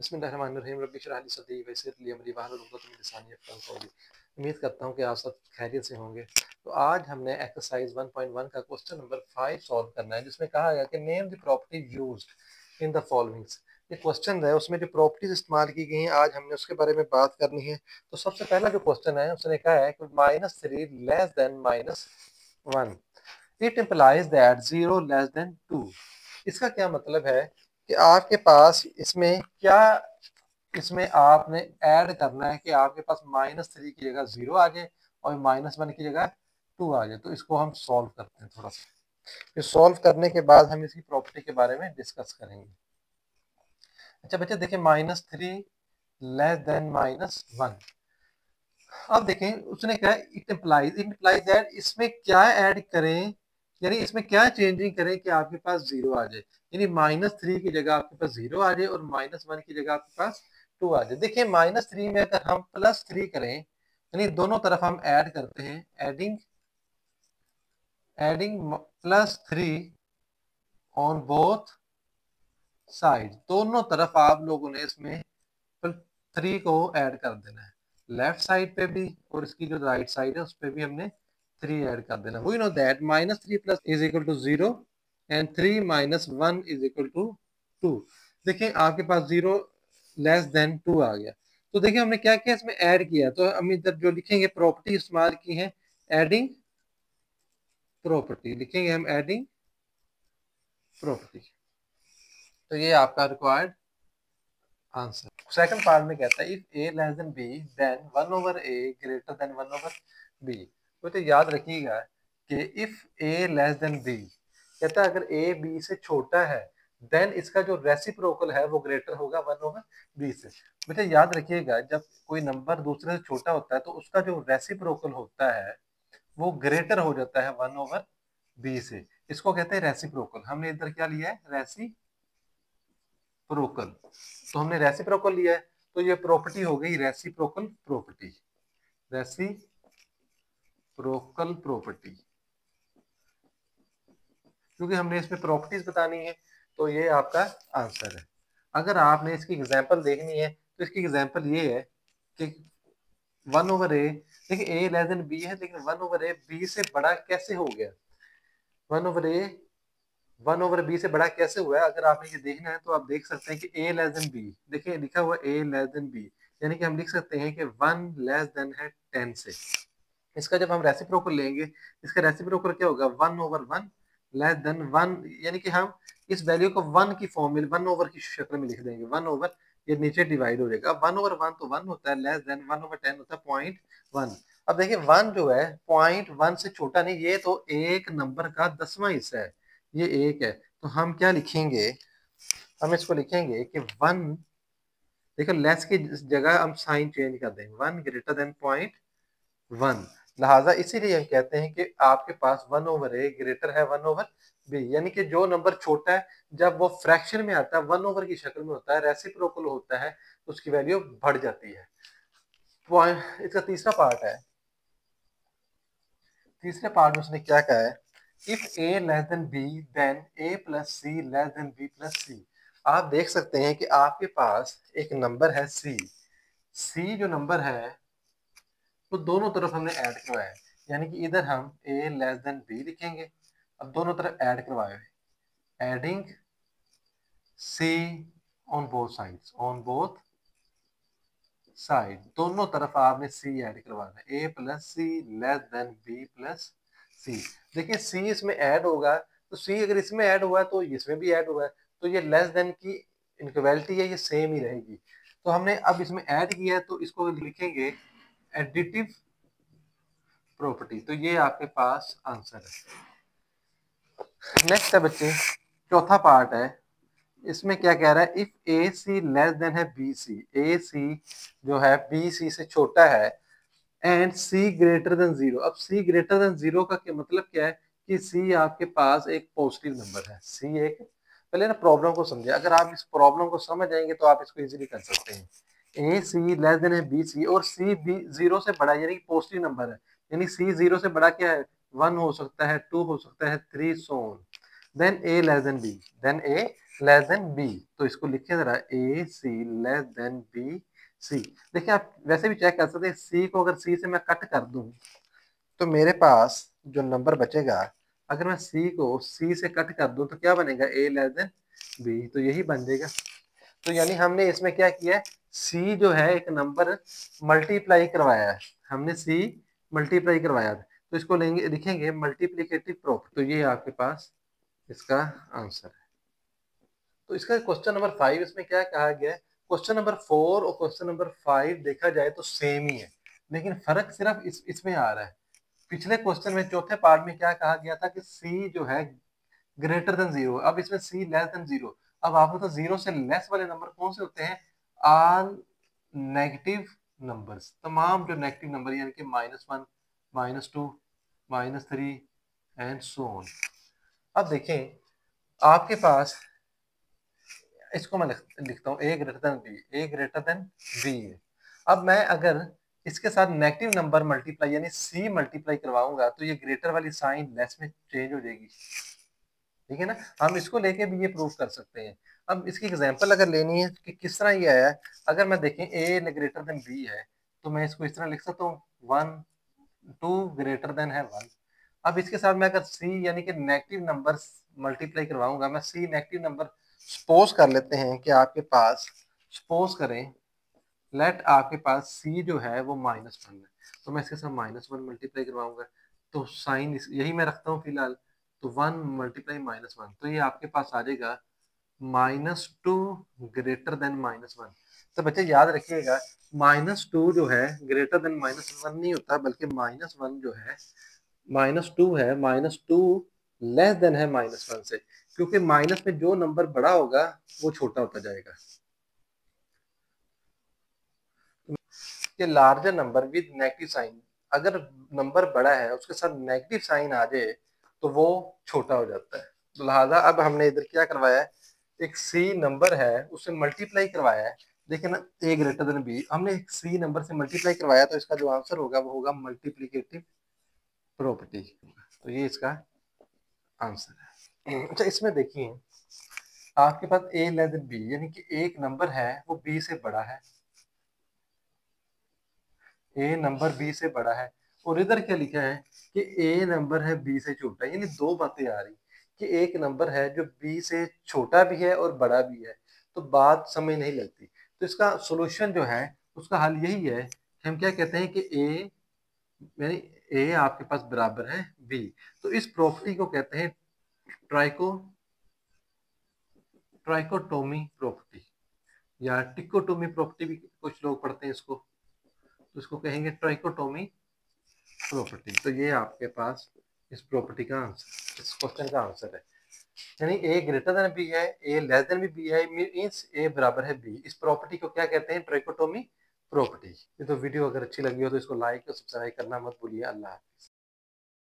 बिस्मिल्लाहिर्रहमानिर्रहीम रब्बि इश्रह ली सदरी वयस्सिर ली अमरी वहलुल उक़दतम मिन लिसानी यफ़क़हू क़ौली। उम्मीद करता हूँ कि आप सब खैरियत से होंगे। तो आज हमने एक्सरसाइज 1.1 का क्वेश्चन नंबर 5 सॉल्व करना है, जिसमें कहा गया कि name the property used in the followings. ये क्वेश्चन है, उसमें जो प्रॉपर्टीज इस्तेमाल की गई हैं आज हमने उसके बारे में बात करनी है। तो सबसे पहला जो क्वेश्चन है उसने कहा है कि -3 less than -1, it implies that 0 less than 2। इसका क्या मतलब है कि आपके पास इसमें आपने ऐड करना है कि आपके पास -3 की जगह 0 आ जाए और -1 की जगह 2 आ जाए। तो इसको हम सॉल्व करते हैं थोड़ा सा। फिर सॉल्व करने के बाद हम इसकी प्रॉपर्टी के बारे में डिस्कस करेंगे। अच्छा बच्चे देखिए, -3 लेस देन -1। अब देखें उसने कहा इट इम्प्लाइज दैट, इसमें क्या ऐड करें, यानी इसमें क्या चेंजिंग करें कि आपके पास 0 आ जाए। यानी -3 की जगह आपके पास 0 आ जाए और -1 की जगह आपके पास 2 आ जाए। देखिए -3 में अगर हम +3 करें, यानी दोनों तरफ हम ऐड करते हैं, एडिंग +3 ऑन बोथ साइड, दोनों तरफ आप लोगों ने इसमें 3 को ऐड कर देना है, लेफ्ट साइड पे भी और इसकी जो राइट साइड है उस पे भी हमने 3 ऐड कर देना। We know that -3 is equal to 0 and 3 -1 is equal to 2। देखिए आपके पास 0 लेस देन 2 आ गया। तो देखिए हमने क्या किया, इसमें ऐड किया। तो हम इधर जो लिखेंगे प्रॉपर्टी इस्तेमाल की है, एडिंग प्रॉपर्टी लिखेंगे हम, एडिंग प्रॉपर्टी। तो ये आपका रिक्वायर्ड आंसर। सेकंड पार्ट में कहता है if a less than b then 1/a greater than 1/b। तो याद रखिएगा कि if a less than b कहता है अगर a b से छोटा है देन इसका जो रेसिप्रोकल है वो ग्रेटर होगा 1/b से। बेटा याद रखिएगा जब कोई नंबर दूसरे से छोटा होता है तो उसका जो रेसिप्रोकल होता है वो ग्रेटर हो जाता है 1/b से। इसको कहते हैं रेसिप्रोकल। हमने इधर क्या लिया है, रेसिप्रोकल। तो हमने रेसिप्रोकल लिया है, तो ये प्रॉपर्टी हो गई रेसिप्रोकल प्रॉपर्टी, रेसिप्रोकल प्रॉपर्टी। क्योंकि हमने इसमें प्रॉपर्टीज बतानी है तो ये आपका आंसर है। अगर आपने इसकी एग्जांपल देखनी है तो इसकी एग्जांपल ये है कि 1/a, देखिए a लेस देन b है लेकिन 1/a b से बड़ा कैसे हो गया, 1/a 1/b से बड़ा कैसे हुआ है। अगर आपने ये देखना है तो आप देख सकते हैं कि a लेस देन b, देखिए लिखा हुआ a लेस देन b, यानी कि हम लिख सकते हैं कि 1 लेस देन है 10 से। इसका जब हम रेसिप्रोकल लेंगे, इसका रेसिप्रोकल क्या होगा, 1/1 लेस देन 1, यानी कि हम इस वैल्यू को 1 की फॉर्म में 1 की शक्ल में लिख देंगे। 1 ये नीचे डिवाइड हो जाएगा। 1/1 तो 1 होता है, लेस देन 1/10 होता है 0.1। अब देखिए 1 जो है 0.1 से छोटा नहीं, ये तो एक नंबर का 10वां हिस्सा है, ये एक है। तो हम क्या लिखेंगे, हम इसको लिखेंगे कि 1, देखो लेस की जगह हम साइन चेंज कर देंगे, 1 ग्रेटर देन 0.1। लिहाजा इसीलिए हम कहते हैं कि आपके पास 1/a ग्रेटर है 1/b, यानी कि जो नंबर छोटा है जब वो फ्रैक्शन में आता है 1 की शक्ल में होता है, रेसिप्रोकल होता है, तो उसकी वैल्यू बढ़ जाती है। इसका तीसरा पार्ट है, तीसरे पार्ट में उसने क्या कहा है, if a less than b then a plus c less than b plus c। आप देख सकते हैं कि आपके पास एक नंबर है c जो नंबर है तो दोनों तरफ हमने ऐड करवाया है, यानी कि इधर हम a लेस देन b लिखेंगे। अब दोनों तरफ ऐड करवाए, adding c on both sides, on both side, दोनों तरफ आपने c ऐड करवाना है, a plus c less than b plus c. देखिए c इसमें ऐड होगा तो c अगर इसमें ऐड हुआ है तो इसमें भी ऐड हुआ है, तो ये लेस देन की इनक्वलिटी है, ये सेम ही रहेगी। तो हमने अब इसमें ऐड किया है तो इसको लिखेंगे एडिटिव प्रॉपर्टी। तो ये आपके पास आंसर है। नेक्स्ट है बच्चे, चौथा पार्ट है, इसमें क्या कह रहा है, if A C less than है बी सी, ए सी जो है बी सी से छोटा है एंड सी ग्रेटर देन 0। अब सी ग्रेटर देन 0 का क्या मतलब क्या है कि सी आपके पास एक पॉजिटिव नंबर है, सी एक, पहले ना प्रॉब्लम को समझे। अगर आप इस प्रॉब्लम को समझ जाएंगे तो आप इसको इजीली कर सकते हैं। ए सी लेस देन है बी सी और सी बी 0 से बड़ा, यानी कि पॉजिटिव नंबर है, यानी सी 0 से बड़ा क्या है, 1 हो सकता है, 2 हो सकता है, 3 so on. Then A less than B, then A less than B, तो इसको लिखिए जरा A C less than B C. देखिए आप वैसे भी चेक कर सकते हैं, सी को अगर सी से मैं कट कर दूं तो मेरे पास जो नंबर बचेगा, अगर मैं सी को सी से कट कर दूं तो क्या बनेगा, ए लेस देन बी, तो यही बन जाएगा। तो यानी हमने इसमें क्या किया है, सी जो है एक नंबर मल्टीप्लाई करवाया है, हमने सी मल्टीप्लाई करवाया था, तो इसको लेंगे लिखेंगे मल्टीप्लिकेटिव प्रूफ। तो ये आपके पास इसका आंसर है। तो इसका क्वेश्चन नंबर 5 इसमें क्या कहा गया है, क्वेश्चन नंबर 4 और क्वेश्चन नंबर 5 देखा जाए तो सेम ही है, लेकिन फर्क सिर्फ इसमें आ रहा है। पिछले क्वेश्चन में चौथे पार्ट में क्या कहा गया था कि सी जो है ग्रेटर देन जीरो, अब इसमें सी लेस देन जीरो। अब आपको तो जीरो से लेस वाले नंबर कौन से होते हैं, ऑल नेगेटिव नंबर्स, तमाम जो नेगेटिव नंबर यानी कि -1, -2, -3 एंड सो ऑन। अब देखें आपके पास, इसको मैं लिखता हूँ ए ग्रेटर देन बी, ए ग्रेटर देन बी है। अब मैं अगर इसके साथ नेगेटिव नंबर मल्टीप्लाई यानी सी मल्टीप्लाई करवाऊंगा तो ये ग्रेटर वाली साइन लेस में चेंज हो जाएगी, ठीक है ना। हम इसको लेके भी ये प्रूव कर सकते हैं। अब इसकी एग्जांपल अगर लेनी है कि किस तरह ये आया है, अगर मैं देखें ए ग्रेटर देन बी है तो मैं इसको इस तरह लिख सकता हूँ 1 2 ग्रेटर देन है 1। अब इसके साथ मैं अगर सी यानी कि नेगेटिव नंबर मल्टीप्लाई करवाऊंगा, मैं सी नेगेटिव नंबर सपोज कर लेते हैं कि आपके पास, सपोज करें लेट आपके पास सी जो है वो -1 है, तो मैं इसके साथ -1 मल्टीप्लाई करवाऊंगा, तो साइन यही मैं रखता हूँ फिलहाल। तो 1 मल्टीप्लाई -1, तो ये आपके पास आ जाएगा -2 ग्रेटर देन -1। तो बच्चे याद रखिएगा -2 जो है ग्रेटर देन -1 नहीं होता, बल्कि -1 जो है -2 है, -2 लेस देन है -1 से, क्योंकि माइनस में जो नंबर बड़ा होगा वो छोटा होता जाएगा। कि larger number with negative sign, अगर नंबर बड़ा है उसके साथ नेगेटिव साइन आ जाए तो वो छोटा हो जाता है। तो लिहाजा अब हमने इधर क्या करवाया है, एक सी नंबर है उससे मल्टीप्लाई करवाया है, देखिए ना ए ग्रेटर देन बी, हमने एक सी नंबर से मल्टीप्लाई करवाया, तो इसका जो आंसर होगा वो होगा मल्टीप्लीकेटिव प्रॉपर्टी। तो ये इसका आंसर है। अच्छा इसमें देखिए आपके पास ए लेस देन बी, यानी कि एक नंबर है वो बी से बड़ा है, ए नंबर बी से बड़ा है, और इधर क्या लिखा है कि ए नंबर है बी से छोटा, यानी दो बातें आ रही कि एक नंबर है जो बी से छोटा भी है और बड़ा भी है, तो बात समझ नहीं लगती। तो इसका सॉल्यूशन जो है उसका हल यही है कि हम क्या कहते हैं कि ए यानी ए आपके पास बराबर है बी, तो इस प्रॉपर्टी को कहते हैं ट्राइको ट्राइकोटोमी प्रॉपर्टी, या टिकोटोमी प्रॉपर्टी भी कुछ लोग पढ़ते हैं इसको, तो इसको कहेंगे ट्राइकोटोमी प्रॉपर्टी। तो ये आपके पास इस प्रॉपर्टी का आंसर, इस क्वेश्चन का आंसर है। यानी ए ग्रेटर देन बी है, ए लेस देन बी है, मींस ए बराबर है बी। इस प्रॉपर्टी को क्या कहते हैं, ट्राइकोटोमी प्रॉपर्टी। ये तो वीडियो अगर अच्छी लगी हो तो इसको लाइक और सब्सक्राइब करना मत भूलिए। अल्लाह हाफिज।